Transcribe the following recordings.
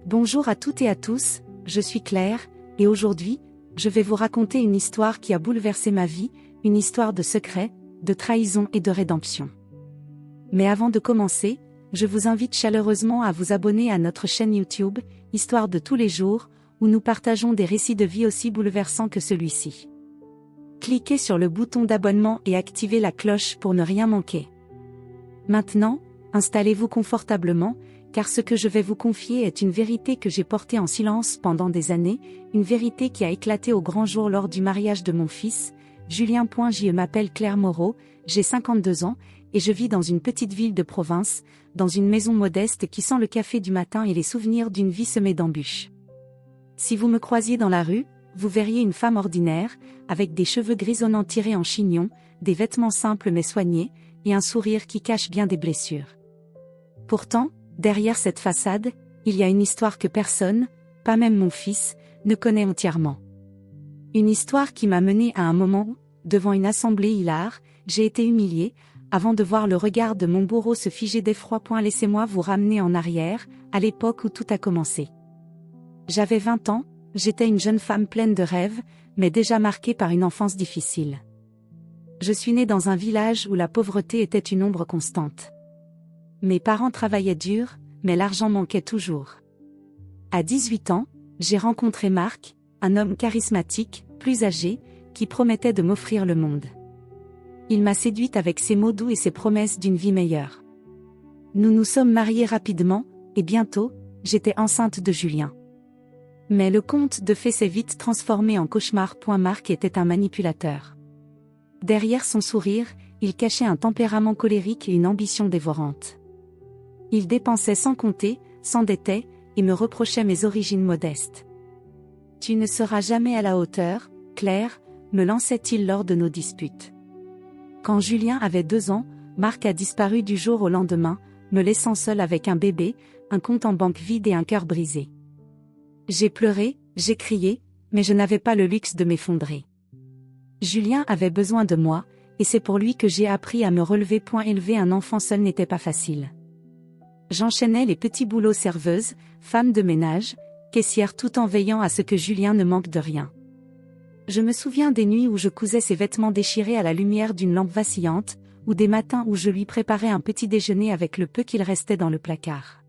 Bonjour à toutes et à tous, je suis Claire, et aujourd'hui, je vais vous raconter une histoire qui a bouleversé ma vie, une histoire de secret, de trahison et de rédemption. Mais avant de commencer, je vous invite chaleureusement à vous abonner à notre chaîne YouTube, Histoire de tous les jours, où nous partageons des récits de vie aussi bouleversants que celui-ci. Cliquez sur le bouton d'abonnement et activez la cloche pour ne rien manquer. Maintenant, installez-vous confortablement, car ce que je vais vous confier est une vérité que j'ai portée en silence pendant des années, une vérité qui a éclaté au grand jour lors du mariage de mon fils, Julien. Je m'appelle Claire Moreau, j'ai 52 ans, et je vis dans une petite ville de province, dans une maison modeste qui sent le café du matin et les souvenirs d'une vie semée d'embûches. Si vous me croisiez dans la rue, vous verriez une femme ordinaire, avec des cheveux grisonnants tirés en chignon, des vêtements simples mais soignés, et un sourire qui cache bien des blessures. Pourtant, derrière cette façade, il y a une histoire que personne, pas même mon fils, ne connaît entièrement. Une histoire qui m'a menée à un moment où, devant une assemblée hilare, j'ai été humiliée, avant de voir le regard de mon bourreau se figer d'effroi. Laissez-moi vous ramener en arrière, à l'époque où tout a commencé. J'avais 20 ans, j'étais une jeune femme pleine de rêves, mais déjà marquée par une enfance difficile. Je suis née dans un village où la pauvreté était une ombre constante. Mes parents travaillaient dur, mais l'argent manquait toujours. À 18 ans, j'ai rencontré Marc, un homme charismatique, plus âgé, qui promettait de m'offrir le monde. Il m'a séduite avec ses mots doux et ses promesses d'une vie meilleure. Nous nous sommes mariés rapidement, et bientôt, j'étais enceinte de Julien. Mais le conte de fées s'est vite transformé en cauchemar. Marc était un manipulateur. Derrière son sourire, il cachait un tempérament colérique et une ambition dévorante. Il dépensait sans compter, s'endettait, et me reprochait mes origines modestes. « Tu ne seras jamais à la hauteur, Claire », me lançait-il lors de nos disputes. Quand Julien avait 2 ans, Marc a disparu du jour au lendemain, me laissant seule avec un bébé, un compte en banque vide et un cœur brisé. J'ai pleuré, j'ai crié, mais je n'avais pas le luxe de m'effondrer. Julien avait besoin de moi, et c'est pour lui que j'ai appris à me relever. Élever un enfant seul n'était pas facile. J'enchaînais les petits boulots: serveuse, femme de ménage, caissière, tout en veillant à ce que Julien ne manque de rien. Je me souviens des nuits où je cousais ses vêtements déchirés à la lumière d'une lampe vacillante, ou des matins où je lui préparais un petit déjeuner avec le peu qu'il restait dans le placard.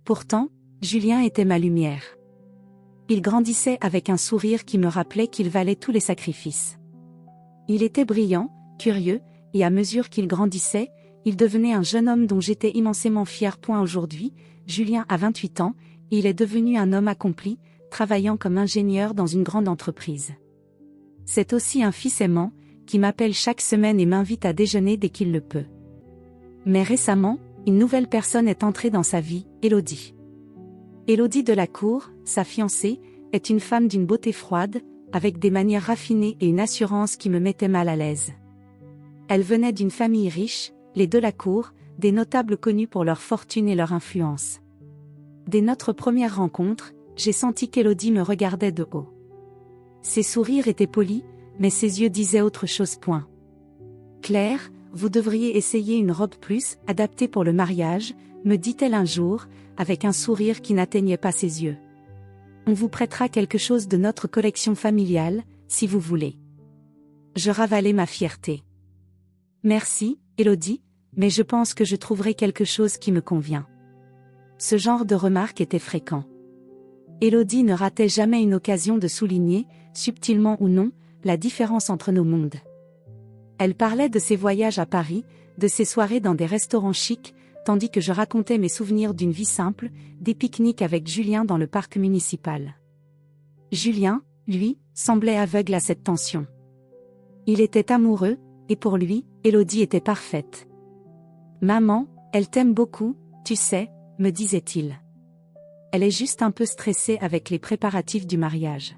Pourtant, Julien était ma lumière. Il grandissait avec un sourire qui me rappelait qu'il valait tous les sacrifices. Il était brillant, curieux, et à mesure qu'il grandissait, il devenait un jeune homme dont j'étais immensément fière. Aujourd'hui, Julien a 28 ans, et il est devenu un homme accompli, travaillant comme ingénieur dans une grande entreprise. C'est aussi un fils aimant, qui m'appelle chaque semaine et m'invite à déjeuner dès qu'il le peut. Mais récemment, une nouvelle personne est entrée dans sa vie, Élodie. Élodie Delacour, sa fiancée, est une femme d'une beauté froide, avec des manières raffinées et une assurance qui me mettait mal à l'aise. Elle venait d'une famille riche, les Delacour, des notables connus pour leur fortune et leur influence. Dès notre première rencontre, j'ai senti qu'Élodie me regardait de haut. Ses sourires étaient polis, mais ses yeux disaient autre chose. Claire, vous devriez essayer une robe plus adaptée pour le mariage, me dit-elle un jour, avec un sourire qui n'atteignait pas ses yeux. On vous prêtera quelque chose de notre collection familiale, si vous voulez. Je ravalai ma fierté. Merci, Élodie, mais je pense que je trouverai quelque chose qui me convient. Ce genre de remarque était fréquent. Élodie ne ratait jamais une occasion de souligner, subtilement ou non, la différence entre nos mondes. Elle parlait de ses voyages à Paris, de ses soirées dans des restaurants chics, tandis que je racontais mes souvenirs d'une vie simple, des pique-niques avec Julien dans le parc municipal. Julien, lui, semblait aveugle à cette tension. Il était amoureux, et pour lui, Élodie était parfaite. « Maman, elle t'aime beaucoup, tu sais », me disait-il. Elle est juste un peu stressée avec les préparatifs du mariage.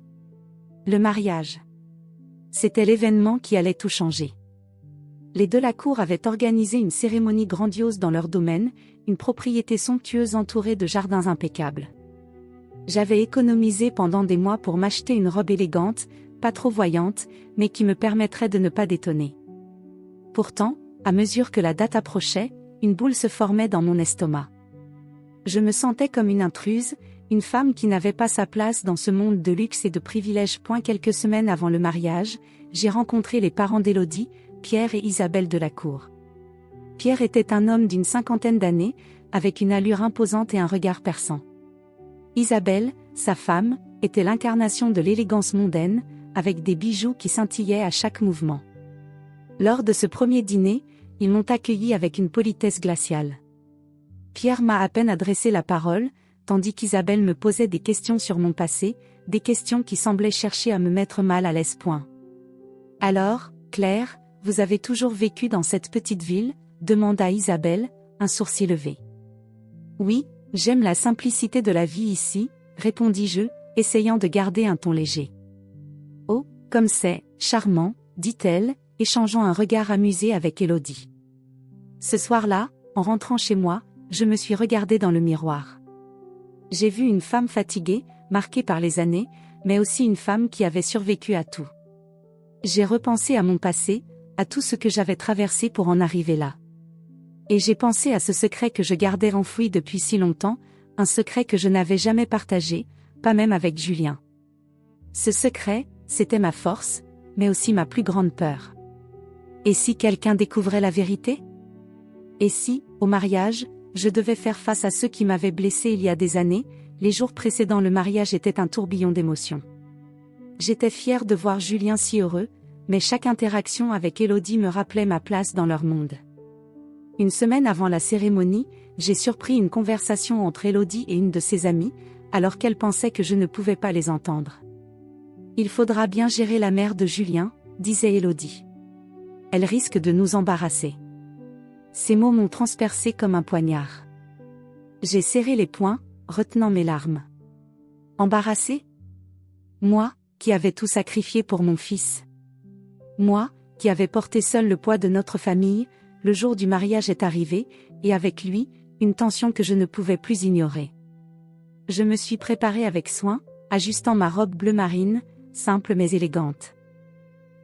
Le mariage. C'était l'événement qui allait tout changer. Les Delacour avaient organisé une cérémonie grandiose dans leur domaine, une propriété somptueuse entourée de jardins impeccables. J'avais économisé pendant des mois pour m'acheter une robe élégante, pas trop voyante, mais qui me permettrait de ne pas détonner. Pourtant, à mesure que la date approchait, une boule se formait dans mon estomac. Je me sentais comme une intruse, une femme qui n'avait pas sa place dans ce monde de luxe et de privilèges. Quelques semaines avant le mariage, j'ai rencontré les parents d'Élodie, Pierre et Isabelle Delacour. Pierre était un homme d'une 50aine d'années, avec une allure imposante et un regard perçant. Isabelle, sa femme, était l'incarnation de l'élégance mondaine, avec des bijoux qui scintillaient à chaque mouvement. Lors de ce premier dîner, ils m'ont accueilli avec une politesse glaciale. Pierre m'a à peine adressé la parole, tandis qu'Isabelle me posait des questions sur mon passé, des questions qui semblaient chercher à me mettre mal à l'aise. Alors, Claire, vous avez toujours vécu dans cette petite ville ? Demanda Isabelle, un sourcil levé. Oui, j'aime la simplicité de la vie ici, répondis-je, essayant de garder un ton léger. Oh, comme c'est charmant, dit-elle, échangeant un regard amusé avec Élodie. Ce soir-là, en rentrant chez moi, je me suis regardée dans le miroir. J'ai vu une femme fatiguée, marquée par les années, mais aussi une femme qui avait survécu à tout. J'ai repensé à mon passé, à tout ce que j'avais traversé pour en arriver là. Et j'ai pensé à ce secret que je gardais enfoui depuis si longtemps, un secret que je n'avais jamais partagé, pas même avec Julien. Ce secret, c'était ma force, mais aussi ma plus grande peur. Et si quelqu'un découvrait la vérité ? Et si, au mariage, je devais faire face à ceux qui m'avaient blessé il y a des années, les jours précédant le mariage étaient un tourbillon d'émotions. J'étais fière de voir Julien si heureux, mais chaque interaction avec Élodie me rappelait ma place dans leur monde. Une semaine avant la cérémonie, j'ai surpris une conversation entre Élodie et une de ses amies, alors qu'elle pensait que je ne pouvais pas les entendre. « Il faudra bien gérer la mère de Julien », disait Élodie. « Elle risque de nous embarrasser. » Ces mots m'ont transpercé comme un poignard. J'ai serré les poings, retenant mes larmes. Embarrassée ? Moi, qui avais tout sacrifié pour mon fils. Moi, qui avais porté seul le poids de notre famille, le jour du mariage est arrivé, et avec lui, une tension que je ne pouvais plus ignorer. Je me suis préparée avec soin, ajustant ma robe bleu marine, simple mais élégante.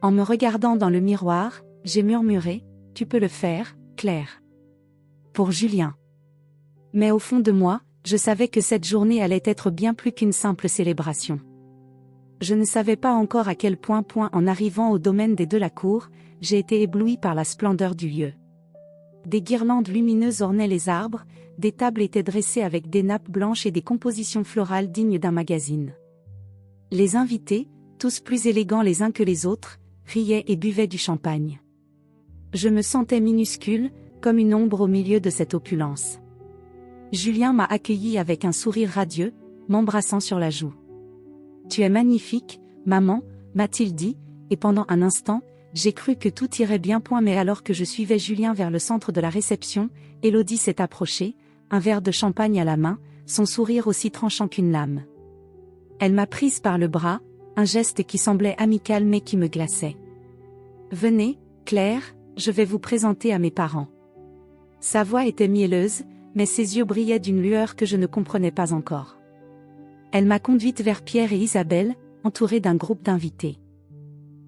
En me regardant dans le miroir, j'ai murmuré, « Tu peux le faire, Claire. » Pour Julien. Mais au fond de moi, je savais que cette journée allait être bien plus qu'une simple célébration. Je ne savais pas encore à quel point, en arrivant au domaine des Delacour, j'ai été éblouie par la splendeur du lieu. Des guirlandes lumineuses ornaient les arbres, des tables étaient dressées avec des nappes blanches et des compositions florales dignes d'un magazine. Les invités, tous plus élégants les uns que les autres, riaient et buvaient du champagne. Je me sentais minuscule, comme une ombre au milieu de cette opulence. Julien m'a accueilli avec un sourire radieux, m'embrassant sur la joue. « Tu es magnifique, maman », m'a-t-il dit, et pendant un instant, j'ai cru que tout irait bien. Mais alors que je suivais Julien vers le centre de la réception, Élodie s'est approchée, un verre de champagne à la main, son sourire aussi tranchant qu'une lame. Elle m'a prise par le bras, un geste qui semblait amical mais qui me glaçait. « Venez, Claire, je vais vous présenter à mes parents. » Sa voix était mielleuse, mais ses yeux brillaient d'une lueur que je ne comprenais pas encore. Elle m'a conduite vers Pierre et Isabelle, entourée d'un groupe d'invités.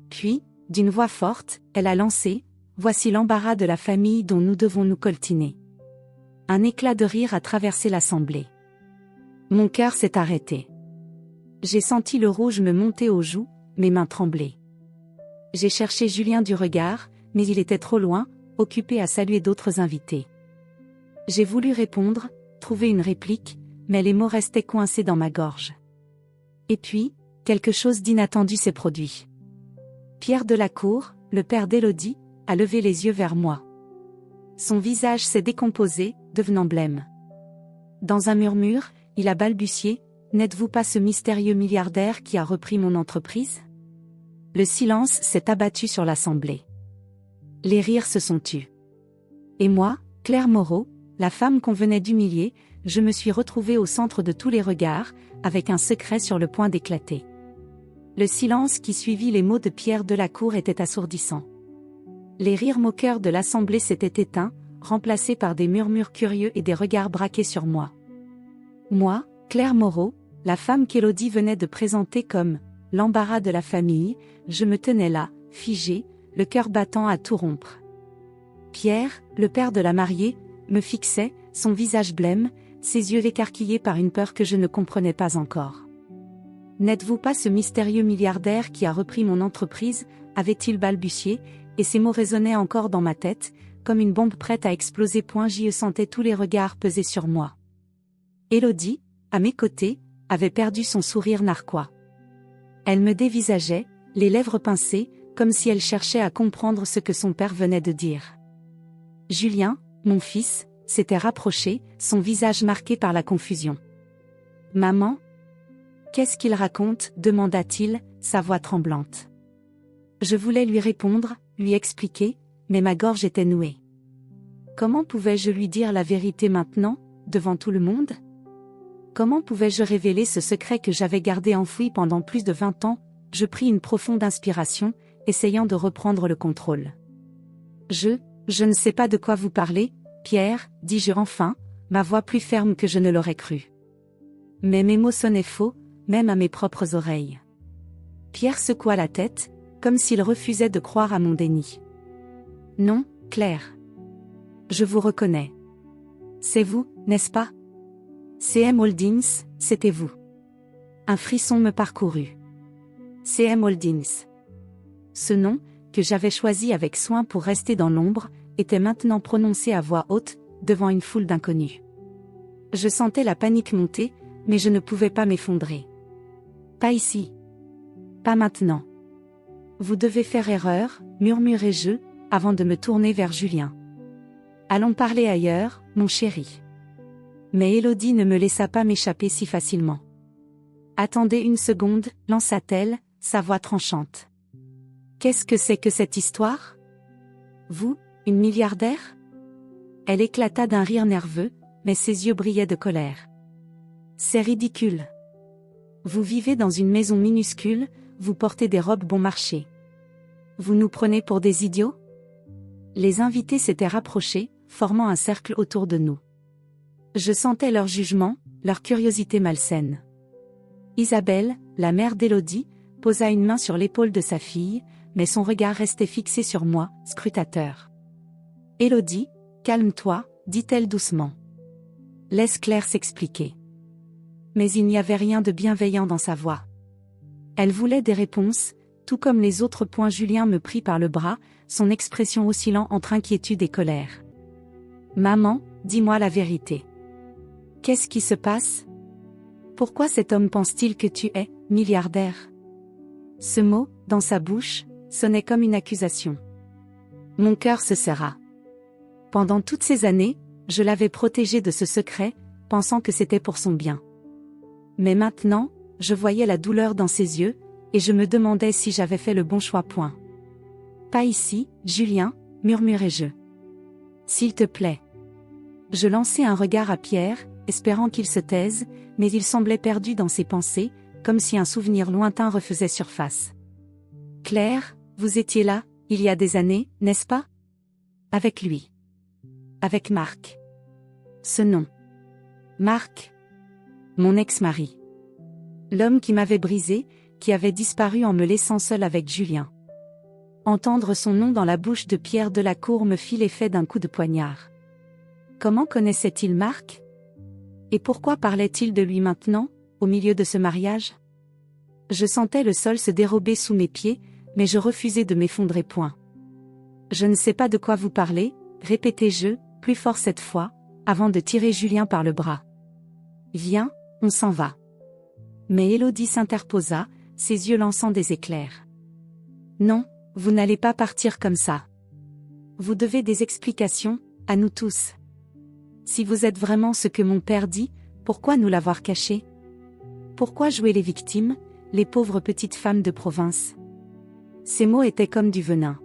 Puis, d'une voix forte, elle a lancé « Voici l'embarras de la famille dont nous devons nous coltiner. » Un éclat de rire a traversé l'assemblée. Mon cœur s'est arrêté. J'ai senti le rouge me monter aux joues, mes mains tremblaient. J'ai cherché Julien du regard, mais il était trop loin, occupé à saluer d'autres invités. J'ai voulu répondre, trouver une réplique, mais les mots restaient coincés dans ma gorge. Et puis, quelque chose d'inattendu s'est produit. Pierre Delacour, le père d'Élodie, a levé les yeux vers moi. Son visage s'est décomposé, devenant blême. Dans un murmure, il a balbutié « N'êtes-vous pas ce mystérieux milliardaire qui a repris mon entreprise ?» Le silence s'est abattu sur l'assemblée. Les rires se sont tus. Et moi, Claire Moreau, la femme qu'on venait d'humilier, je me suis retrouvée au centre de tous les regards, avec un secret sur le point d'éclater. Le silence qui suivit les mots de Pierre Delacour était assourdissant. Les rires moqueurs de l'assemblée s'étaient éteints, remplacés par des murmures curieux et des regards braqués sur moi. Moi, Claire Moreau, la femme qu'Élodie venait de présenter comme « l'embarras de la famille », je me tenais là, figée, le cœur battant à tout rompre. Pierre, le père de la mariée, me fixait, son visage blême, ses yeux écarquillés par une peur que je ne comprenais pas encore. N'êtes-vous pas ce mystérieux milliardaire qui a repris mon entreprise, avait-il balbutié, et ces mots résonnaient encore dans ma tête, comme une bombe prête à exploser. Je sentais tous les regards peser sur moi. Élodie, à mes côtés, avait perdu son sourire narquois. Elle me dévisageait, les lèvres pincées, comme si elle cherchait à comprendre ce que son père venait de dire. Julien, mon fils, s'était rapproché, son visage marqué par la confusion. « Maman ? Qu'est-ce qu'il raconte ?» demanda-t-il, sa voix tremblante. Je voulais lui répondre, lui expliquer, mais ma gorge était nouée. Comment pouvais-je lui dire la vérité maintenant, devant tout le monde ? Comment pouvais-je révéler ce secret que j'avais gardé enfoui pendant plus de 20 ans ? Je pris une profonde inspiration, essayant de reprendre le contrôle. Je ne sais pas de quoi vous parlez, Pierre, dis-je enfin, ma voix plus ferme que je ne l'aurais cru. Mais mes mots sonnaient faux, même à mes propres oreilles. Pierre secoua la tête, comme s'il refusait de croire à mon déni. Non, Claire. Je vous reconnais. C'est vous, n'est-ce pas ? CM Holdings, c'était vous. Un frisson me parcourut. CM Holdings. Ce nom, que j'avais choisi avec soin pour rester dans l'ombre, était maintenant prononcé à voix haute, devant une foule d'inconnus. Je sentais la panique monter, mais je ne pouvais pas m'effondrer. Pas ici. Pas maintenant. Vous devez faire erreur, murmurai-je, avant de me tourner vers Julien. Allons parler ailleurs, mon chéri. Mais Élodie ne me laissa pas m'échapper si facilement. Attendez une seconde, lança-t-elle, sa voix tranchante. Qu'est-ce que c'est que cette histoire ? Vous, une milliardaire ? Elle éclata d'un rire nerveux, mais ses yeux brillaient de colère. C'est ridicule. Vous vivez dans une maison minuscule, vous portez des robes bon marché. Vous nous prenez pour des idiots ? Les invités s'étaient rapprochés, formant un cercle autour de nous. Je sentais leur jugement, leur curiosité malsaine. Isabelle, la mère d'Élodie, posa une main sur l'épaule de sa fille, mais son regard restait fixé sur moi, scrutateur. « Élodie, calme-toi, dit-elle doucement. Laisse Claire s'expliquer. » Mais il n'y avait rien de bienveillant dans sa voix. Elle voulait des réponses, tout comme les autres. Julien me prit par le bras, son expression oscillant entre inquiétude et colère. « Maman, dis-moi la vérité. Qu'est-ce qui se passe ? Pourquoi cet homme pense-t-il que tu es milliardaire ?» Ce mot, dans sa bouche, sonnait comme une accusation. Mon cœur se serra. Pendant toutes ces années, je l'avais protégé de ce secret, pensant que c'était pour son bien. Mais maintenant, je voyais la douleur dans ses yeux, et je me demandais si j'avais fait le bon choix. Pas ici, Julien, murmurai-je. S'il te plaît. Je lançai un regard à Pierre, espérant qu'il se taise, mais il semblait perdu dans ses pensées, comme si un souvenir lointain refaisait surface. Claire, vous étiez là, il y a des années, n'est-ce pas ? Avec lui. Avec Marc. Ce nom. Marc. Mon ex-mari. L'homme qui m'avait brisé, qui avait disparu en me laissant seule avec Julien. Entendre son nom dans la bouche de Pierre Delacour me fit l'effet d'un coup de poignard. Comment connaissait-il Marc ? Et pourquoi parlait-il de lui maintenant, au milieu de ce mariage ? Je sentais le sol se dérober sous mes pieds, mais je refusais de m'effondrer. Je ne sais pas de quoi vous parlez, répétai-je, plus fort cette fois, avant de tirer Julien par le bras. Viens, on s'en va. Mais Élodie s'interposa, ses yeux lançant des éclairs. Non, vous n'allez pas partir comme ça. Vous devez des explications, à nous tous. Si vous êtes vraiment ce que mon père dit, pourquoi nous l'avoir caché ? Pourquoi jouer les victimes, les pauvres petites femmes de province ? Ces mots étaient comme du venin.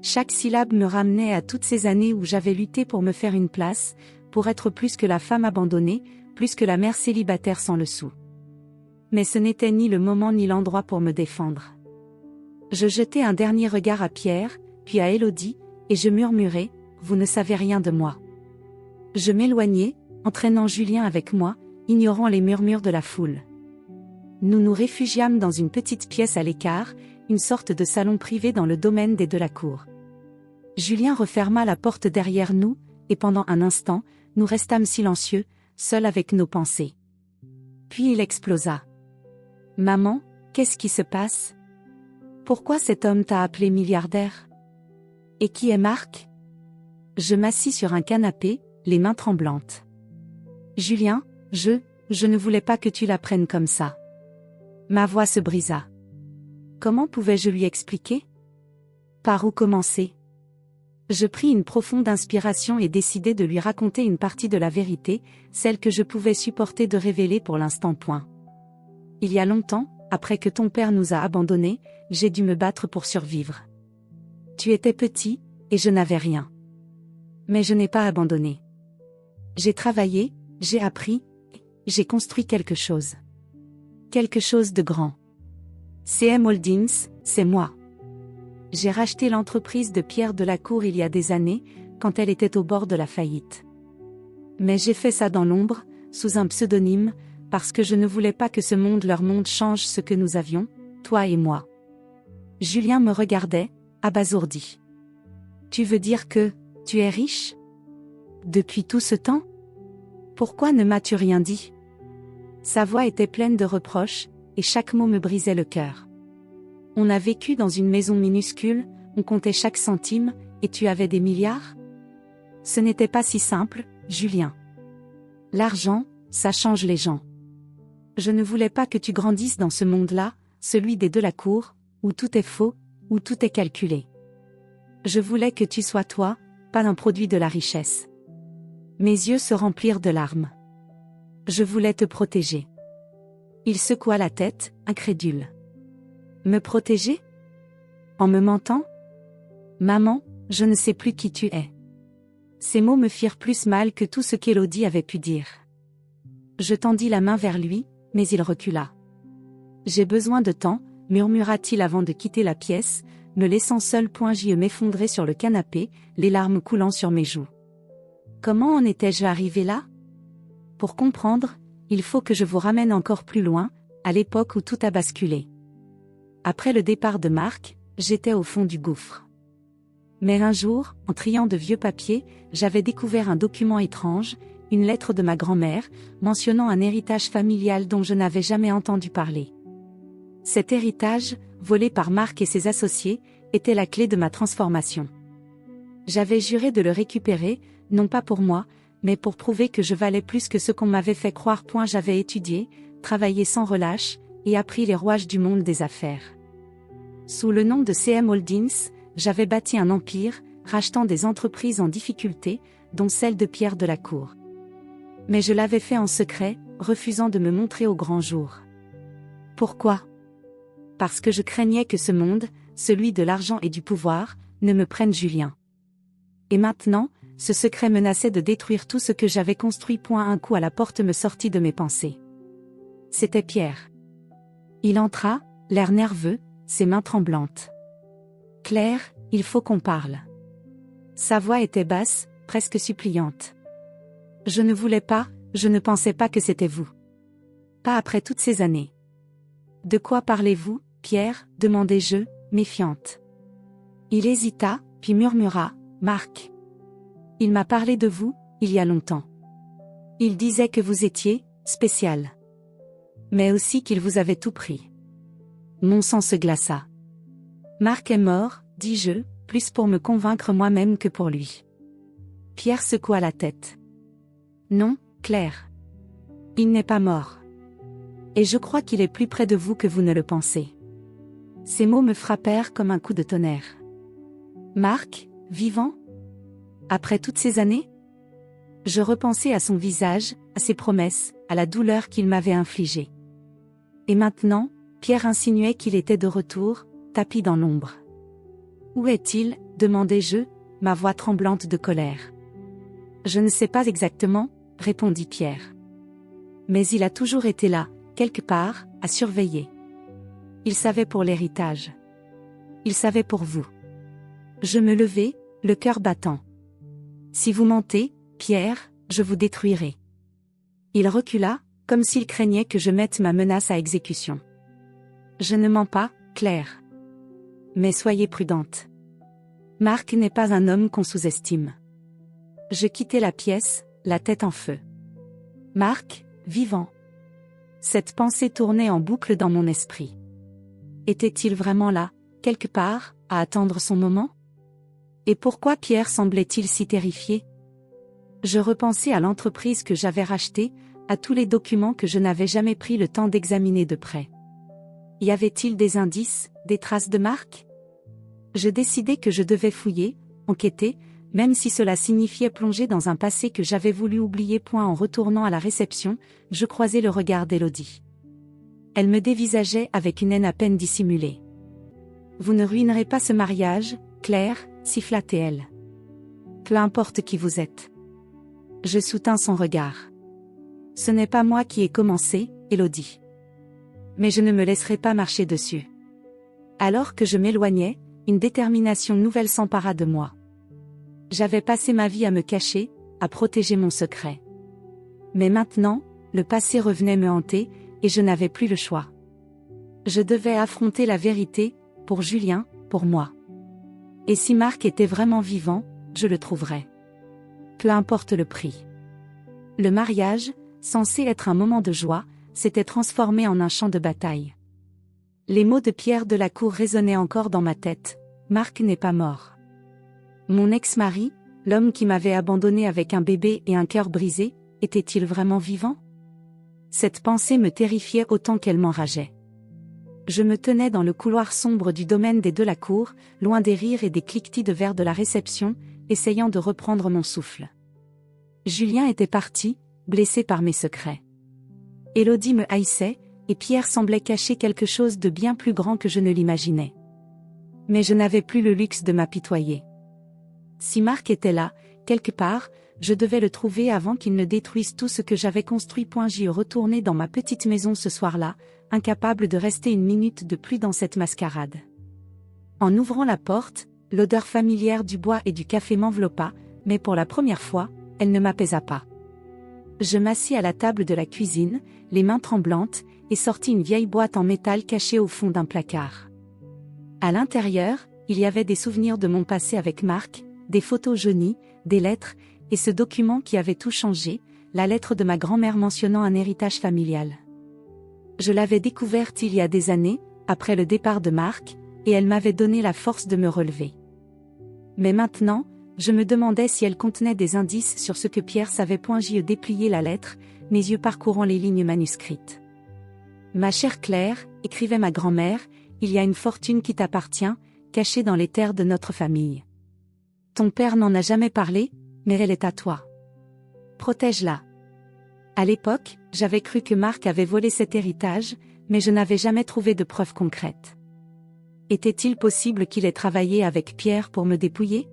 Chaque syllabe me ramenait à toutes ces années où j'avais lutté pour me faire une place, pour être plus que la femme abandonnée, plus que la mère célibataire sans le sou. Mais ce n'était ni le moment ni l'endroit pour me défendre. Je jetai un dernier regard à Pierre, puis à Élodie, et je murmurai, « Vous ne savez rien de moi. » Je m'éloignai, entraînant Julien avec moi, ignorant les murmures de la foule. Nous nous réfugiâmes dans une petite pièce à l'écart, une sorte de salon privé dans le domaine des Delacour. Julien referma la porte derrière nous, et pendant un instant, nous restâmes silencieux, seul avec nos pensées. Puis il explosa. Maman, qu'est-ce qui se passe? Pourquoi cet homme t'a appelé milliardaire? Et qui est Marc? Je m'assis sur un canapé, les mains tremblantes. Julien, je ne voulais pas que tu l'apprennes comme ça. Ma voix se brisa. Comment pouvais-je lui expliquer? Par où commencer? Je pris une profonde inspiration et décidai de lui raconter une partie de la vérité, celle que je pouvais supporter de révéler pour l'instant point. Il y a longtemps, après que ton père nous a abandonnés, j'ai dû me battre pour survivre. Tu étais petit, et je n'avais rien. Mais je n'ai pas abandonné. J'ai travaillé, j'ai appris, j'ai construit quelque chose. Quelque chose de grand. CM Holdings, c'est moi. J'ai racheté l'entreprise de Pierre Delacour il y a des années, quand elle était au bord de la faillite. Mais j'ai fait ça dans l'ombre, sous un pseudonyme, parce que je ne voulais pas que leur monde change ce que nous avions, toi et moi. Julien me regardait, abasourdi. Tu veux dire que, tu es riche? Depuis tout ce temps? Pourquoi ne m'as-tu rien dit? Sa voix était pleine de reproches, et chaque mot me brisait le cœur. On a vécu dans une maison minuscule, on comptait chaque centime, et tu avais des milliards? Ce n'était pas si simple, Julien. L'argent, ça change les gens. Je ne voulais pas que tu grandisses dans ce monde-là, celui des Delacour, où tout est faux, où tout est calculé. Je voulais que tu sois toi, pas un produit de la richesse. Mes yeux se remplirent de larmes. Je voulais te protéger. Il secoua la tête, incrédule. Me protéger? En me mentant? Maman, je ne sais plus qui tu es. Ces mots me firent plus mal que tout ce qu'Élodie avait pu dire. Je tendis la main vers lui, mais il recula. J'ai besoin de temps, murmura-t-il avant de quitter la pièce, me laissant seul. J'y m'effondrer sur le canapé, les larmes coulant sur mes joues. Comment en étais-je arrivé là? Pour comprendre, il faut que je vous ramène encore plus loin, à l'époque où tout a basculé. Après le départ de Marc, j'étais au fond du gouffre. Mais un jour, en triant de vieux papiers, j'avais découvert un document étrange, une lettre de ma grand-mère, mentionnant un héritage familial dont je n'avais jamais entendu parler. Cet héritage, volé par Marc et ses associés, était la clé de ma transformation. J'avais juré de le récupérer, non pas pour moi, mais pour prouver que je valais plus que ce qu'on m'avait fait croire. J'avais étudié, travaillé sans relâche, et appris les rouages du monde des affaires. Sous le nom de CM Holdings, j'avais bâti un empire, rachetant des entreprises en difficulté, dont celle de Pierre Delacour. Mais je l'avais fait en secret, refusant de me montrer au grand jour. Pourquoi? Parce que je craignais que ce monde, celui de l'argent et du pouvoir, ne me prenne Julien. Et maintenant, ce secret menaçait de détruire tout ce que j'avais construit. Un coup à la porte me sortit de mes pensées. C'était Pierre. Il entra, l'air nerveux, ses mains tremblantes. Claire, il faut qu'on parle. Sa voix était basse, presque suppliante. Je ne voulais pas, je ne pensais pas que c'était vous. Pas après toutes ces années. De quoi parlez-vous, Pierre? Demandai-je, méfiante. Il hésita, puis murmura, Marc. Il m'a parlé de vous, il y a longtemps. Il disait que vous étiez spécial. Mais aussi qu'il vous avait tout pris. Mon sang se glaça. Marc est mort, dis-je, plus pour me convaincre moi-même que pour lui. Pierre secoua la tête. Non, Claire. Il n'est pas mort. Et je crois qu'il est plus près de vous que vous ne le pensez. Ces mots me frappèrent comme un coup de tonnerre. Marc, vivant? Après toutes ces années? Je repensais à son visage, à ses promesses, à la douleur qu'il m'avait infligée. Et maintenant, Pierre insinuait qu'il était de retour, tapi dans l'ombre. Où est-il? Demandai-je, ma voix tremblante de colère. Je ne sais pas exactement, répondit Pierre. Mais il a toujours été là, quelque part, à surveiller. Il savait pour l'héritage. Il savait pour vous. Je me levai, le cœur battant. Si vous mentez, Pierre, je vous détruirai. Il recula, comme s'il craignait que je mette ma menace à exécution. Je ne mens pas, Claire. Mais soyez prudente. Marc n'est pas un homme qu'on sous-estime. Je quittai la pièce, la tête en feu. Marc, vivant. Cette pensée tournait en boucle dans mon esprit. Était-il vraiment là, quelque part, à attendre son moment? Et pourquoi Pierre semblait-il si terrifié? Je repensais à l'entreprise que j'avais rachetée, à tous les documents que je n'avais jamais pris le temps d'examiner de près. Y avait-il des indices, des traces de Marc? Je décidai que je devais fouiller, enquêter, même si cela signifiait plonger dans un passé que j'avais voulu oublier. En retournant à la réception, je croisai le regard d'Élodie. Elle me dévisageait avec une haine à peine dissimulée. « Vous ne ruinerez pas ce mariage, Claire, siffla-t-elle. Peu importe qui vous êtes. » Je soutins son regard. « Ce n'est pas moi qui ai commencé, Élodie. Mais je ne me laisserai pas marcher dessus. » Alors que je m'éloignais, une détermination nouvelle s'empara de moi. J'avais passé ma vie à me cacher, à protéger mon secret. Mais maintenant, le passé revenait me hanter, et je n'avais plus le choix. Je devais affronter la vérité, pour Julien, pour moi. Et si Marc était vraiment vivant, je le trouverais. Peu importe le prix. Le mariage, censé être un moment de joie, s'était transformé en un champ de bataille. Les mots de Pierre Delacour résonnaient encore dans ma tête. Marc n'est pas mort. Mon ex-mari, l'homme qui m'avait abandonné avec un bébé et un cœur brisé, était-il vraiment vivant? Cette pensée me terrifiait autant qu'elle m'enrageait. Je me tenais dans le couloir sombre du domaine des Delacour, loin des rires et des cliquetis de verre de la réception, essayant de reprendre mon souffle. Julien était parti, blessé par mes secrets. Élodie me haïssait, et Pierre semblait cacher quelque chose de bien plus grand que je ne l'imaginais. Mais je n'avais plus le luxe de m'apitoyer. Si Marc était là, quelque part, je devais le trouver avant qu'il ne détruise tout ce que j'avais construit. J'y retournai dans ma petite maison ce soir-là, incapable de rester une minute de plus dans cette mascarade. En ouvrant la porte, l'odeur familière du bois et du café m'enveloppa, mais pour la première fois, elle ne m'apaisa pas. Je m'assis à la table de la cuisine, les mains tremblantes, et sortis une vieille boîte en métal cachée au fond d'un placard. À l'intérieur, il y avait des souvenirs de mon passé avec Marc, des photos jaunies, des lettres, et ce document qui avait tout changé, la lettre de ma grand-mère mentionnant un héritage familial. Je l'avais découverte il y a des années, après le départ de Marc, et elle m'avait donné la force de me relever. Mais maintenant, je me demandais si elle contenait des indices sur ce que Pierre savait. J'y dépliai la lettre, mes yeux parcourant les lignes manuscrites. « Ma chère Claire, écrivait ma grand-mère, il y a une fortune qui t'appartient, cachée dans les terres de notre famille. Ton père n'en a jamais parlé, mais elle est à toi. Protège-la. » À l'époque, j'avais cru que Marc avait volé cet héritage, mais je n'avais jamais trouvé de preuves concrètes. Était-il possible qu'il ait travaillé avec Pierre pour me dépouiller?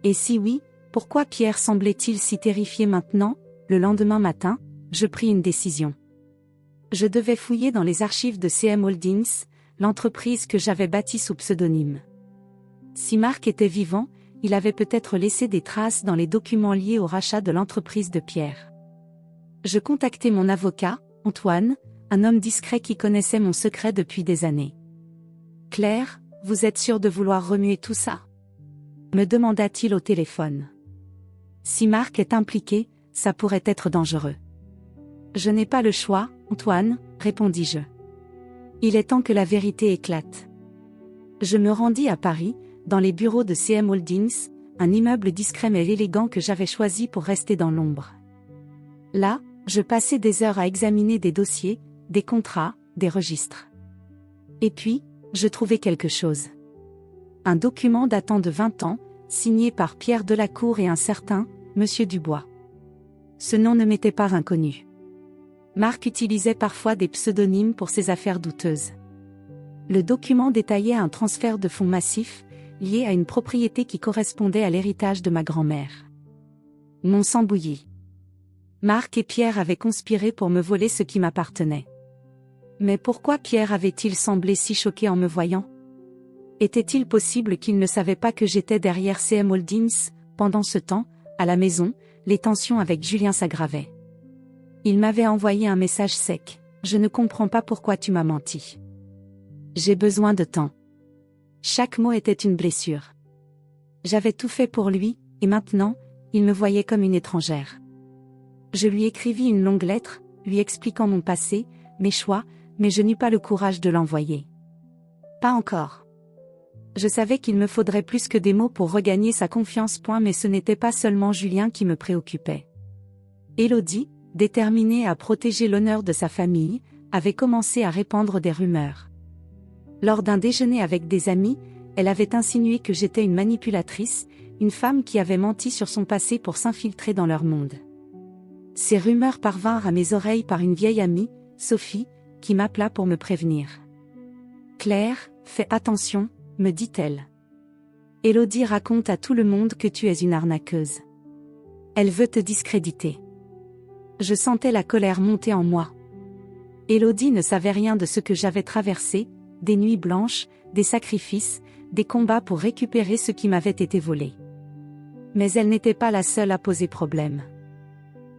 Et si oui, pourquoi Pierre semblait-il si terrifié maintenant? Le lendemain matin, je pris une décision. Je devais fouiller dans les archives de CM Holdings, l'entreprise que j'avais bâtie sous pseudonyme. Si Marc était vivant, il avait peut-être laissé des traces dans les documents liés au rachat de l'entreprise de Pierre. Je contactai mon avocat, Antoine, un homme discret qui connaissait mon secret depuis des années. « Claire, vous êtes sûre de vouloir remuer tout ça ?» me demanda-t-il au téléphone. « Si Marc est impliqué, ça pourrait être dangereux. »« Je n'ai pas le choix, Antoine, » répondis-je. « Il est temps que la vérité éclate. » Je me rendis à Paris, dans les bureaux de CM Holdings, un immeuble discret mais élégant que j'avais choisi pour rester dans l'ombre. Là, je passais des heures à examiner des dossiers, des contrats, des registres. Et puis, je trouvai quelque chose. Un document datant de 20 ans, signé par Pierre Delacour et un certain Monsieur Dubois. Ce nom ne m'était pas inconnu. Marc utilisait parfois des pseudonymes pour ses affaires douteuses. Le document détaillait un transfert de fonds massif, lié à une propriété qui correspondait à l'héritage de ma grand-mère. Mon sang bouillit. Marc et Pierre avaient conspiré pour me voler ce qui m'appartenait. Mais pourquoi Pierre avait-il semblé si choqué en me voyant? Était-il possible qu'il ne savait pas que j'étais derrière CM Holdings? Pendant ce temps, à la maison, les tensions avec Julien s'aggravaient. Il m'avait envoyé un message sec. « Je ne comprends pas pourquoi tu m'as menti. J'ai besoin de temps. » Chaque mot était une blessure. J'avais tout fait pour lui, et maintenant, il me voyait comme une étrangère. Je lui écrivis une longue lettre, lui expliquant mon passé, mes choix, mais je n'eus pas le courage de l'envoyer. Pas encore. Je savais qu'il me faudrait plus que des mots pour regagner sa confiance. Mais ce n'était pas seulement Julien qui me préoccupait. Élodie, déterminée à protéger l'honneur de sa famille, avait commencé à répandre des rumeurs. Lors d'un déjeuner avec des amis, elle avait insinué que j'étais une manipulatrice, une femme qui avait menti sur son passé pour s'infiltrer dans leur monde. Ces rumeurs parvinrent à mes oreilles par une vieille amie, Sophie, qui m'appela pour me prévenir. « Claire, fais attention », me dit-elle. « Élodie raconte à tout le monde que tu es une arnaqueuse. Elle veut te discréditer. » Je sentais la colère monter en moi. Élodie ne savait rien de ce que j'avais traversé, des nuits blanches, des sacrifices, des combats pour récupérer ce qui m'avait été volé. Mais elle n'était pas la seule à poser problème.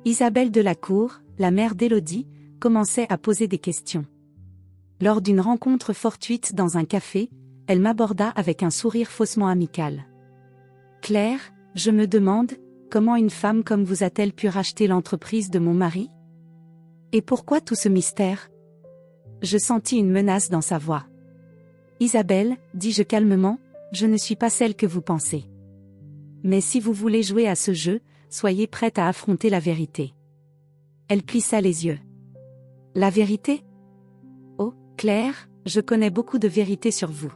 Isabelle Delacour, la mère d'Élodie, commençait à poser des questions. Lors d'une rencontre fortuite dans un café, elle m'aborda avec un sourire faussement amical. « Claire, je me demande, comment une femme comme vous a-t-elle pu racheter l'entreprise de mon mari ? Et pourquoi tout ce mystère ?» Je sentis une menace dans sa voix. « Isabelle, dis-je calmement, je ne suis pas celle que vous pensez. Mais si vous voulez jouer à ce jeu, soyez prête à affronter la vérité. » Elle plissa les yeux. « La vérité ? Oh, Claire, je connais beaucoup de vérités sur vous.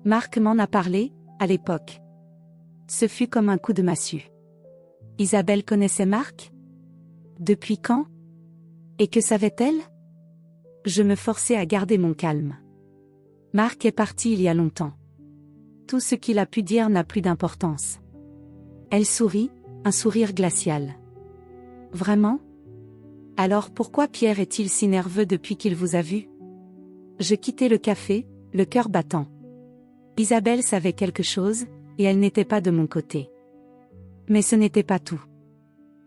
Marc m'en a parlé, à l'époque. Ce fut comme un coup de massue. Isabelle connaissait Marc ? Depuis quand ? Et que savait-elle ? Je me forçai à garder mon calme. Marc est parti il y a longtemps. Tout ce qu'il a pu dire n'a plus d'importance. Elle sourit, un sourire glacial. Vraiment ? Alors pourquoi Pierre est-il si nerveux depuis qu'il vous a vu ? Je quittai le café, le cœur battant. Isabelle savait quelque chose, et elle n'était pas de mon côté. Mais ce n'était pas tout.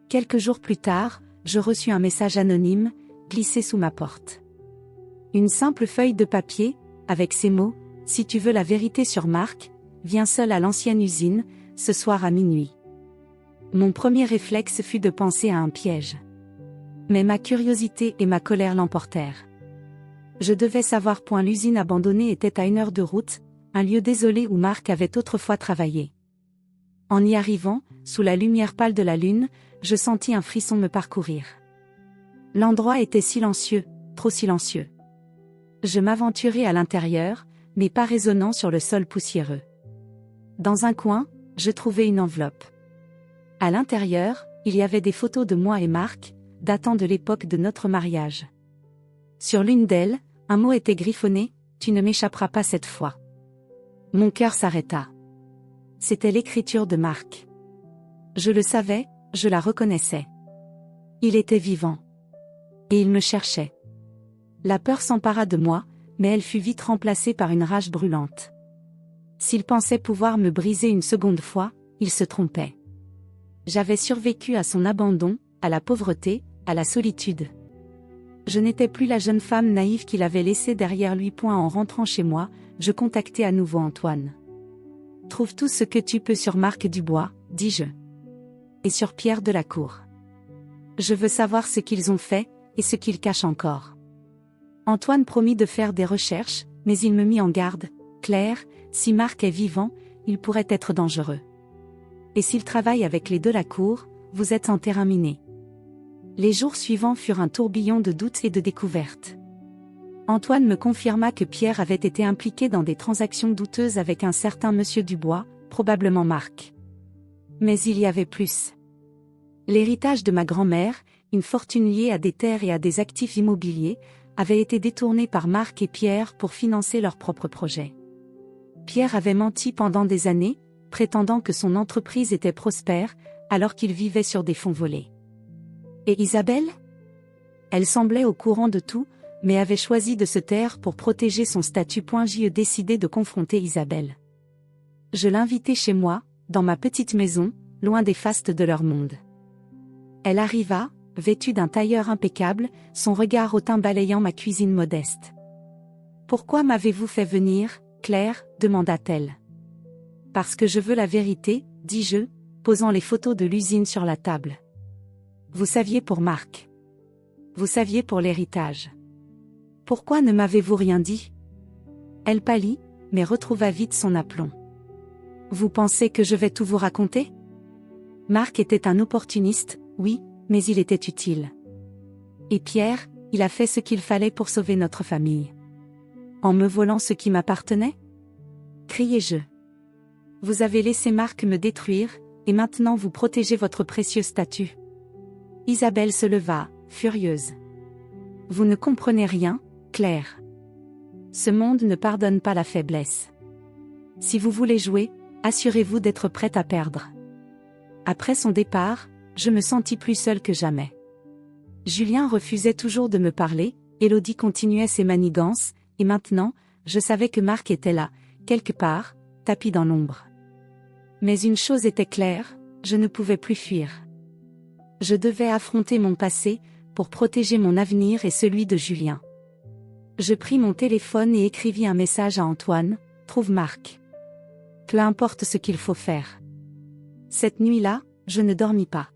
Quelques jours plus tard, je reçus un message anonyme, glissé sous ma porte. Une simple feuille de papier, avec ces mots, « Si tu veux la vérité sur Marc, viens seul à l'ancienne usine, ce soir à minuit. » Mon premier réflexe fut de penser à un piège. Mais ma curiosité et ma colère l'emportèrent. Je devais savoir. L'usine abandonnée était à 1 heure de route, un lieu désolé où Marc avait autrefois travaillé. En y arrivant, sous la lumière pâle de la lune, je sentis un frisson me parcourir. L'endroit était silencieux, trop silencieux. Je m'aventurai à l'intérieur, mais pas résonnant sur le sol poussiéreux. Dans un coin, je trouvai une enveloppe. À l'intérieur, il y avait des photos de moi et Marc, datant de l'époque de notre mariage. Sur l'une d'elles, un mot était griffonné, « Tu ne m'échapperas pas cette fois ». Mon cœur s'arrêta. C'était l'écriture de Marc. Je le savais, je la reconnaissais. Il était vivant. Et il me cherchait. La peur s'empara de moi, mais elle fut vite remplacée par une rage brûlante. S'il pensait pouvoir me briser une seconde fois, il se trompait. J'avais survécu à son abandon, à la pauvreté, à la solitude. Je n'étais plus la jeune femme naïve qu'il avait laissée derrière lui. En rentrant chez moi, je contactai à nouveau Antoine. « Trouve tout ce que tu peux sur Marc Dubois, dis-je. Et sur Pierre Delacour. Je veux savoir ce qu'ils ont fait, et ce qu'ils cachent encore. » Antoine promit de faire des recherches, mais il me mit en garde. « Claire, si Marc est vivant, il pourrait être dangereux. Et s'il travaille avec les Delacour, vous êtes en terrain miné. » Les jours suivants furent un tourbillon de doutes et de découvertes. Antoine me confirma que Pierre avait été impliqué dans des transactions douteuses avec un certain monsieur Dubois, probablement Marc. Mais il y avait plus. L'héritage de ma grand-mère, une fortune liée à des terres et à des actifs immobiliers, avait été détourné par Marc et Pierre pour financer leurs propres projets. Pierre avait menti pendant des années, prétendant que son entreprise était prospère, alors qu'il vivait sur des fonds volés. Et Isabelle ? Elle semblait au courant de tout, mais avait choisi de se taire pour protéger son statut. J'ai décidé de confronter Isabelle. Je l'invitai chez moi, dans ma petite maison, loin des fastes de leur monde. Elle arriva, vêtue d'un tailleur impeccable, son regard hautain balayant ma cuisine modeste. « Pourquoi m'avez-vous fait venir, Claire ?» demanda-t-elle. « Parce que je veux la vérité, dis-je, posant les photos de l'usine sur la table. » Vous saviez pour Marc. Vous saviez pour l'héritage. Pourquoi ne m'avez-vous rien dit? Elle pâlit, mais retrouva vite son aplomb. Vous pensez que je vais tout vous raconter? Marc était un opportuniste, oui, mais il était utile. Et Pierre, il a fait ce qu'il fallait pour sauver notre famille. En me volant ce qui m'appartenait? Criai-je. Vous avez laissé Marc me détruire, et maintenant vous protégez votre précieux statut. Isabelle se leva, furieuse. Vous ne comprenez rien, Claire. Ce monde ne pardonne pas la faiblesse. Si vous voulez jouer, assurez-vous d'être prête à perdre. Après son départ, je me sentis plus seule que jamais. Julien refusait toujours de me parler, Élodie continuait ses manigances, et maintenant, je savais que Marc était là, quelque part, tapi dans l'ombre. Mais une chose était claire, je ne pouvais plus fuir. Je devais affronter mon passé, pour protéger mon avenir et celui de Julien. Je pris mon téléphone et écrivis un message à Antoine, « Trouve Marc. » Peu importe ce qu'il faut faire. Cette nuit-là, je ne dormis pas.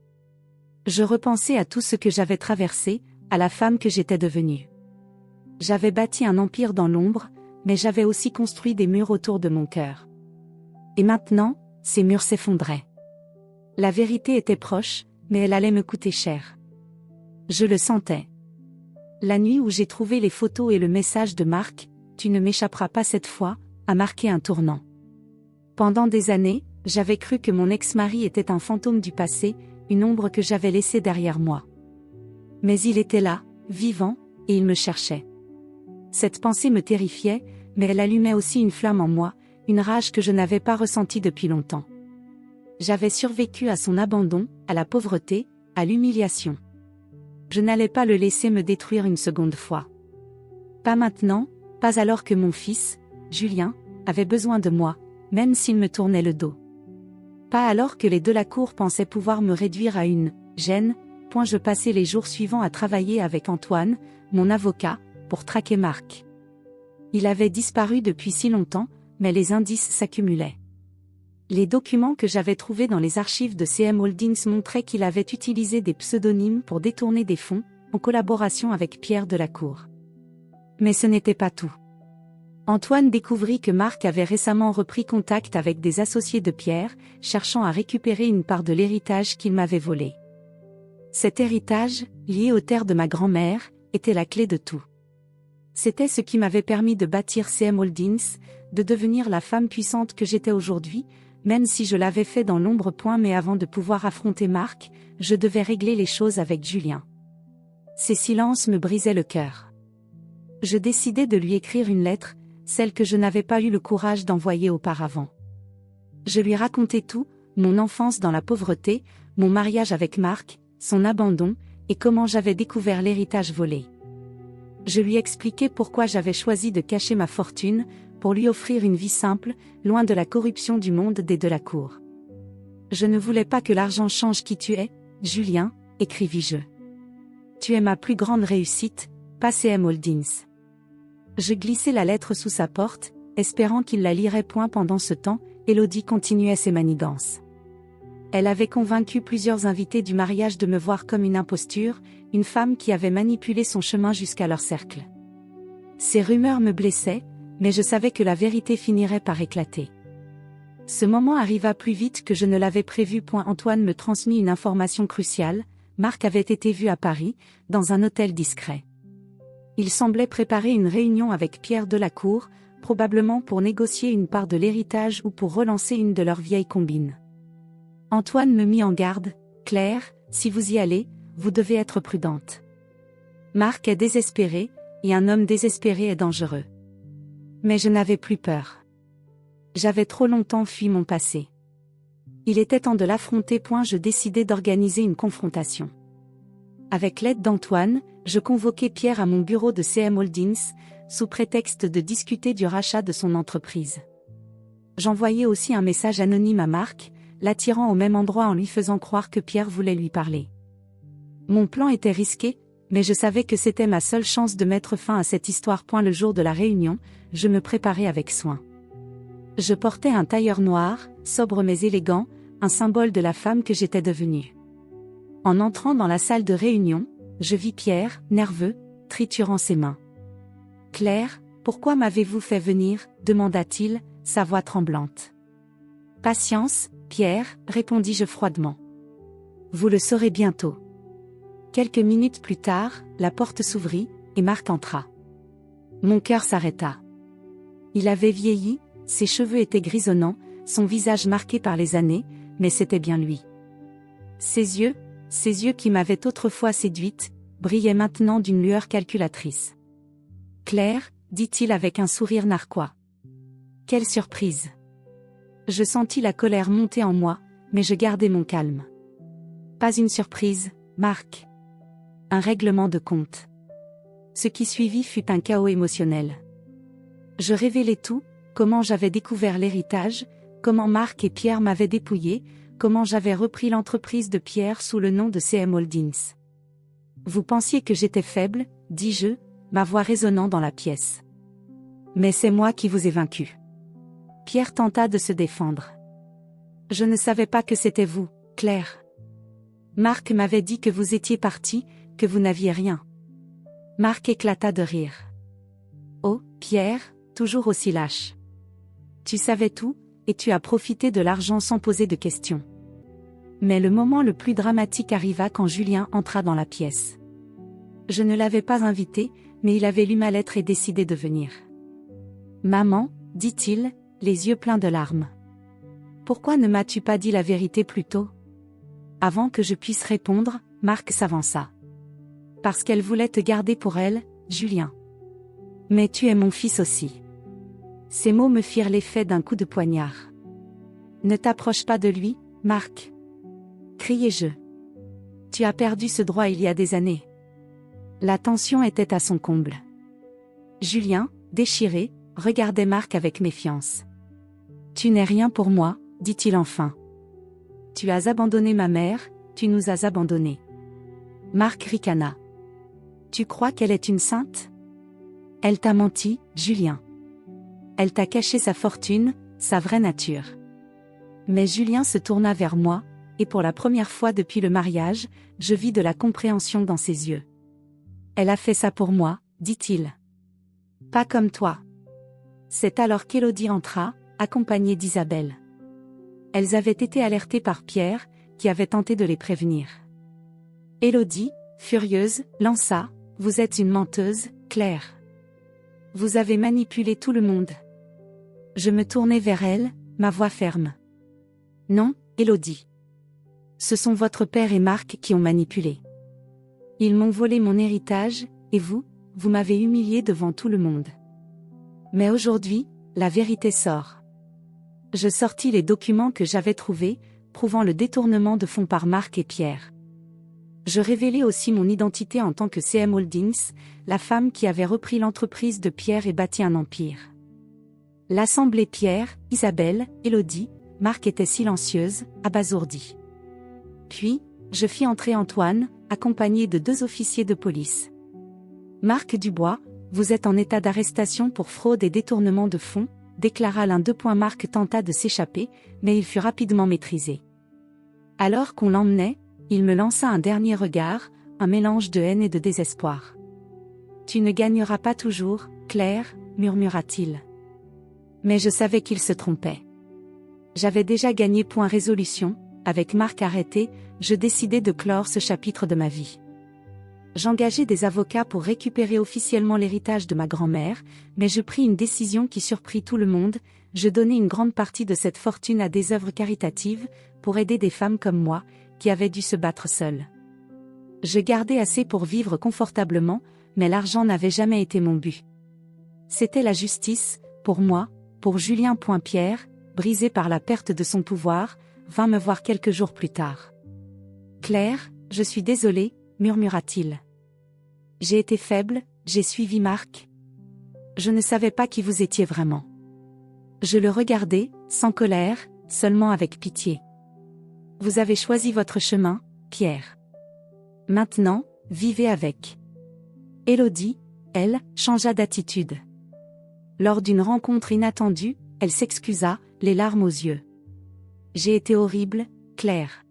Je repensais à tout ce que j'avais traversé, à la femme que j'étais devenue. J'avais bâti un empire dans l'ombre, mais j'avais aussi construit des murs autour de mon cœur. Et maintenant, ces murs s'effondraient. La vérité était proche, mais elle allait me coûter cher. Je le sentais. La nuit où j'ai trouvé les photos et le message de Marc, « Tu ne m'échapperas pas cette fois », a marqué un tournant. Pendant des années, j'avais cru que mon ex-mari était un fantôme du passé, une ombre que j'avais laissée derrière moi. Mais il était là, vivant, et il me cherchait. Cette pensée me terrifiait, mais elle allumait aussi une flamme en moi, une rage que je n'avais pas ressentie depuis longtemps. J'avais survécu à son abandon, à la pauvreté, à l'humiliation. Je n'allais pas le laisser me détruire une seconde fois. Pas maintenant, pas alors que mon fils, Julien, avait besoin de moi, même s'il me tournait le dos. Pas alors que les Delacour pensaient pouvoir me réduire à une gêne. Je passais les jours suivants à travailler avec Antoine, mon avocat, pour traquer Marc. Il avait disparu depuis si longtemps, mais les indices s'accumulaient. Les documents que j'avais trouvés dans les archives de CM Holdings montraient qu'il avait utilisé des pseudonymes pour détourner des fonds, en collaboration avec Pierre Delacour. Mais ce n'était pas tout. Antoine découvrit que Marc avait récemment repris contact avec des associés de Pierre, cherchant à récupérer une part de l'héritage qu'il m'avait volé. Cet héritage, lié aux terres de ma grand-mère, était la clé de tout. C'était ce qui m'avait permis de bâtir CM Holdings, de devenir la femme puissante que j'étais aujourd'hui, même si je l'avais fait dans l'ombre. Mais avant de pouvoir affronter Marc, je devais régler les choses avec Julien. Ces silences me brisaient le cœur. Je décidai de lui écrire une lettre, celle que je n'avais pas eu le courage d'envoyer auparavant. Je lui racontais tout, mon enfance dans la pauvreté, mon mariage avec Marc, son abandon, et comment j'avais découvert l'héritage volé. Je lui expliquais pourquoi j'avais choisi de cacher ma fortune, pour lui offrir une vie simple, loin de la corruption du monde des Delacour. Je ne voulais pas que l'argent change qui tu es, Julien, écrivis-je. Tu es ma plus grande réussite, pas CM Holdings. Je glissai la lettre sous sa porte, espérant qu'il la lirait. Pendant ce temps, Élodie continuait ses manigances. Elle avait convaincu plusieurs invités du mariage de me voir comme une imposture, une femme qui avait manipulé son chemin jusqu'à leur cercle. Ces rumeurs me blessaient, mais je savais que la vérité finirait par éclater. Ce moment arriva plus vite que je ne l'avais prévu. Antoine me transmit une information cruciale, Marc avait été vu à Paris, dans un hôtel discret. Il semblait préparer une réunion avec Pierre Delacour, probablement pour négocier une part de l'héritage ou pour relancer une de leurs vieilles combines. Antoine me mit en garde, « Claire, si vous y allez, vous devez être prudente. Marc est désespéré, et un homme désespéré est dangereux. » Mais je n'avais plus peur. J'avais trop longtemps fui mon passé. Il était temps de l'affronter. Je décidai d'organiser une confrontation. Avec l'aide d'Antoine, je convoquai Pierre à mon bureau de CM Holdings, sous prétexte de discuter du rachat de son entreprise. J'envoyai aussi un message anonyme à Marc, l'attirant au même endroit en lui faisant croire que Pierre voulait lui parler. Mon plan était risqué, mais je savais que c'était ma seule chance de mettre fin à cette histoire. Le jour de la réunion, je me préparais avec soin. Je portais un tailleur noir, sobre mais élégant, un symbole de la femme que j'étais devenue. En entrant dans la salle de réunion, je vis Pierre, nerveux, triturant ses mains. « Claire, pourquoi m'avez-vous fait venir ?» demanda-t-il, sa voix tremblante. « Patience, Pierre, répondis-je froidement. Vous le saurez bientôt. » Quelques minutes plus tard, la porte s'ouvrit, et Marc entra. Mon cœur s'arrêta. Il avait vieilli, ses cheveux étaient grisonnants, son visage marqué par les années, mais c'était bien lui. Ses yeux qui m'avaient autrefois séduite, brillaient maintenant d'une lueur calculatrice. « Claire, dit-il avec un sourire narquois. Quelle surprise! Je sentis la colère monter en moi, mais je gardai mon calme. Pas une surprise, Marc. Un règlement de compte. Ce qui suivit fut un chaos émotionnel. Je révélai tout, comment j'avais découvert l'héritage, comment Marc et Pierre m'avaient dépouillé, comment j'avais repris l'entreprise de Pierre sous le nom de CM Holdings. Vous pensiez que j'étais faible, dis-je, ma voix résonnant dans la pièce. Mais c'est moi qui vous ai vaincu. Pierre tenta de se défendre. Je ne savais pas que c'était vous, Claire. Marc m'avait dit que vous étiez parti, que vous n'aviez rien. Marc éclata de rire. Oh, Pierre, toujours aussi lâche. Tu savais tout, et tu as profité de l'argent sans poser de questions. Mais le moment le plus dramatique arriva quand Julien entra dans la pièce. Je ne l'avais pas invité, mais il avait lu ma lettre et décidé de venir. Maman, dit-il, les yeux pleins de larmes. Pourquoi ne m'as-tu pas dit la vérité plus tôt ? Avant que je puisse répondre, Marc s'avança. Parce qu'elle voulait te garder pour elle, Julien. Mais tu es mon fils aussi. Ces mots me firent l'effet d'un coup de poignard. Ne t'approche pas de lui, Marc. Criai-je. Tu as perdu ce droit il y a des années. La tension était à son comble. Julien, déchiré, regardait Marc avec méfiance. Tu n'es rien pour moi, dit-il enfin. Tu as abandonné ma mère, tu nous as abandonnés. Marc ricana. Tu crois qu'elle est une sainte ? Elle t'a menti, Julien. Elle t'a caché sa fortune, sa vraie nature. Mais Julien se tourna vers moi, et pour la première fois depuis le mariage, je vis de la compréhension dans ses yeux. Elle a fait ça pour moi, dit-il. Pas comme toi. C'est alors qu'Élodie entra, accompagnée d'Isabelle. Elles avaient été alertées par Pierre, qui avait tenté de les prévenir. Élodie, furieuse, lança « Vous êtes une menteuse, Claire. Vous avez manipulé tout le monde. » Je me tournai vers elle, ma voix ferme. « Non, Élodie. Ce sont votre père et Marc qui ont manipulé. Ils m'ont volé mon héritage, et vous m'avez humilié devant tout le monde. Mais aujourd'hui, la vérité sort. » Je sortis les documents que j'avais trouvés, prouvant le détournement de fonds par Marc et Pierre. Je révélai aussi mon identité en tant que CM Holdings, la femme qui avait repris l'entreprise de Pierre et bâti un empire. L'assemblée Pierre, Isabelle, Élodie, Marc était silencieuse, abasourdie. Puis, je fis entrer Antoine, accompagné de 2 officiers de police. Marc Dubois, vous êtes en état d'arrestation pour fraude et détournement de fonds, déclara l'un d'eux. Marc tenta de s'échapper, mais il fut rapidement maîtrisé. Alors qu'on l'emmenait, il me lança un dernier regard, un mélange de haine et de désespoir. Tu ne gagneras pas toujours, Claire, murmura-t-il. Mais je savais qu'il se trompait. J'avais déjà gagné. Résolution, avec Marc arrêté, je décidai de clore ce chapitre de ma vie. J'engageai des avocats pour récupérer officiellement l'héritage de ma grand-mère, mais je pris une décision qui surprit tout le monde, je donnai une grande partie de cette fortune à des œuvres caritatives, pour aider des femmes comme moi, qui avaient dû se battre seules. Je gardai assez pour vivre confortablement, mais l'argent n'avait jamais été mon but. C'était la justice, pour moi, pour Julien. Pierre, brisé par la perte de son pouvoir, vint me voir quelques jours plus tard. Claire, je suis désolé, murmura-t-il. J'ai été faible, j'ai suivi Marc. Je ne savais pas qui vous étiez vraiment. Je le regardai, sans colère, seulement avec pitié. Vous avez choisi votre chemin, Pierre. Maintenant, vivez avec. Élodie, elle, changea d'attitude. Lors d'une rencontre inattendue, elle s'excusa, les larmes aux yeux. J'ai été horrible, Claire.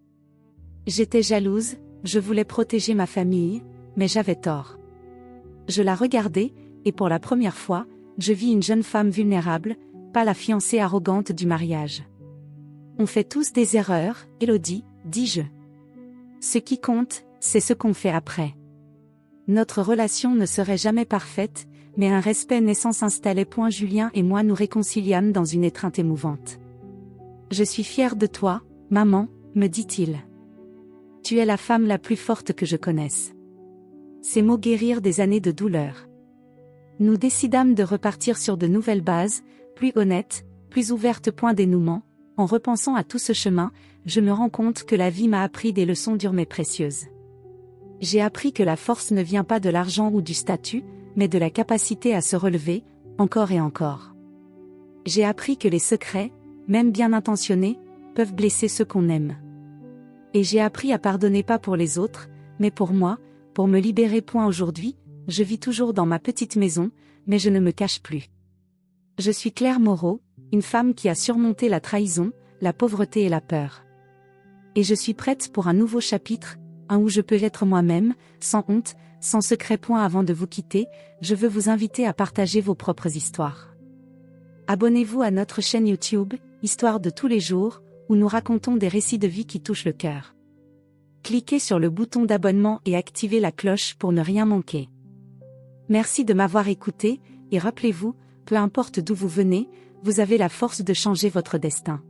J'étais jalouse, Je voulais protéger ma famille, mais j'avais tort. Je la regardais, et pour la première fois, je vis une jeune femme vulnérable, pas la fiancée arrogante du mariage. On fait tous des erreurs, Élodie, dis-je. Ce qui compte, c'est ce qu'on fait après. Notre relation ne serait jamais parfaite, mais un respect naissant s'installait. Julien et moi nous réconciliâmes dans une étreinte émouvante. Je suis fière de toi, maman, me dit-il. Tu es la femme la plus forte que je connaisse. Ces mots guérirent des années de douleur. Nous décidâmes de repartir sur de nouvelles bases, plus honnêtes, plus ouvertes. Dénouement. En repensant à tout ce chemin, je me rends compte que la vie m'a appris des leçons dures mais précieuses. J'ai appris que la force ne vient pas de l'argent ou du statut, mais de la capacité à se relever, encore et encore. J'ai appris que les secrets, même bien intentionnés, peuvent blesser ceux qu'on aime. Et j'ai appris à pardonner pas pour les autres, mais pour moi, pour me libérer. Aujourd'hui, je vis toujours dans ma petite maison, mais je ne me cache plus. Je suis Claire Moreau, une femme qui a surmonté la trahison, la pauvreté et la peur. Et je suis prête pour un nouveau chapitre, un où je peux être moi-même, sans honte, sans secret. Avant de vous quitter, je veux vous inviter à partager vos propres histoires. Abonnez-vous à notre chaîne YouTube, Histoire de tous les jours, où nous racontons des récits de vie qui touchent le cœur. Cliquez sur le bouton d'abonnement et activez la cloche pour ne rien manquer. Merci de m'avoir écouté, et rappelez-vous, peu importe d'où vous venez, vous avez la force de changer votre destin.